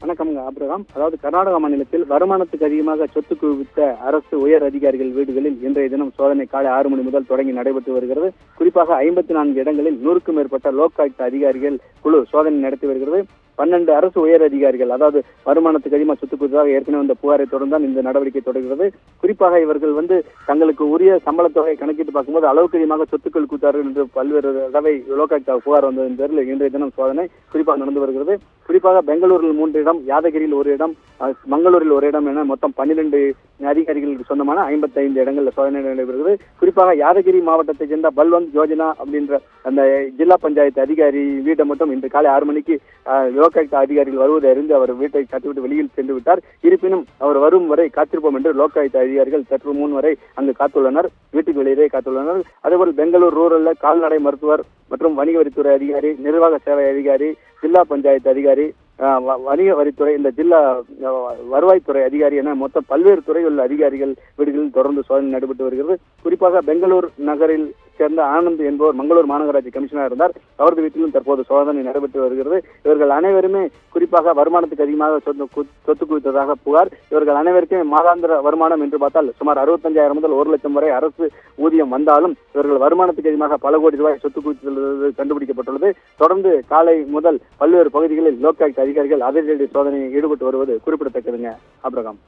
வணக்கம்ங்க ஆபிரகாம். அதாவது கர்நாடகா மாநிலத்தில் வருமானத்துக்கு அதிகமாக சொத்து குவித்த அரசு உயர் அதிகாரிகள் வீடுகளில் இன்றைய தினம் சோதனை காலை 6 மணி முதல் தொடங்கி நடைபெற்று வருகிறது. குறிப்பாக 54 இடங்களில் 100க்கும் மேற்பட்ட லோக்காயுக்த அதிகாரிகள் குழு சோதனை நடத்தி வருகிறது. 12 அரசு உயர் அதிகாரிகள், அதாவது வருமானத்துக்கு அதிகமாக சொத்து குவித்ததாக ஏற்கனவே இந்த புகாரை தொடர்ந்தான் இந்த நடவடிக்கை தொடர்கிறது. குறிப்பாக இவர்கள் தங்களுக்கு உரிய சம்பள தொகையை கணக்கிட்டு பார்க்கும்போது அளவுக்கு அதிகமாக சொத்துக்கள் குவித்தார்கள் என்று பல்வேறு தடவை லோகாயுக்தா புகார் வந்ததன் பேரில் இன்றைய தினம் சோதனை குறிப்பாக நடந்து வருகிறது. குறிப்பாக பெங்களூரில் 3 இடம், யாதகிரியில் 1 இடம், மங்களூரில் 1 இடம் என மொத்தம் 12 அதிகாரிகளுக்கு சொந்தமான 55 இடங்களில் சோதனை நடைபெறுகிறது. குறிப்பாக யாதகிரி மாவட்டத்தைச் சேர்ந்த பல்வந்த் யோஜனா அப்படின்ற அந்த ஜில்லா பஞ்சாயத்து அதிகாரி வீட்டை மட்டும் இன்று காலை 6 மணிக்கு லோகாயுக்தா அதிகாரிகள் வருவதை அறிந்து அவர் வீட்டை கட்டிவிட்டு வெளியில் சென்று விட்டார். இருப்பினும் அவர் வரும் வரை காத்திருப்போம் என்று லோகாயுக்தா அதிகாரிகள் சற்று முன் வரை அங்கு காத்துள்ளனர், வீட்டுக்கு வெளியே காத்துள்ளனர். அதேபோல் பெங்களூர் ரூரல்ல கால்நடை மருத்துவர் மற்றும் வணிக வரித்துறை அதிகாரி, நிர்வாக சேவை அதிகாரி, ஜில்லா பஞ்சாயத்து அதிகாரி, வணிக வரித்துறை, இந்த ஜில்லா வருவாய்த்துறை அதிகாரி என மொத்தம் பல்வேறு துறையில் உள்ள அதிகாரிகள் வீடுகளில் தொடர்ந்து சோதனை நடைபெற்று வருகிறது. குறிப்பாக பெங்களூர் நகரில் சேர்ந்த ஆனந்த் என்பவர் மங்களூர் மாநகராட்சி கமிஷனர் இருந்தார். அவரது வீட்டிலும் தற்போது சோதனை நடைபெற்று வருகிறது. இவர்கள் அனைவருமே குறிப்பாக வருமானத்துக்கு அதிகமாக சொத்து குவித்ததாக புகார். இவர்கள் அனைவருக்குமே மாதாந்திர வருமானம் என்று பார்த்தால் சுமார் 65,000 முதல் 1 லட்சம் வரை அரசு ஊதியம் வந்தாலும் இவர்கள் வருமானத்துக்கு அதிகமாக பல கோடி ரூபாய் சொத்து குவித்துள்ளது கண்டுபிடிக்கப்பட்டுள்ளது. தொடர்ந்து காலை முதல் பல்வேறு பகுதிகளில் லோகாயுக்த அதிகாரிகள் அதிரடி சோதனையில் ஈடுபட்டு வருவது குறிப்பிடத்தக்கதுங்க ஆபிரகாம்.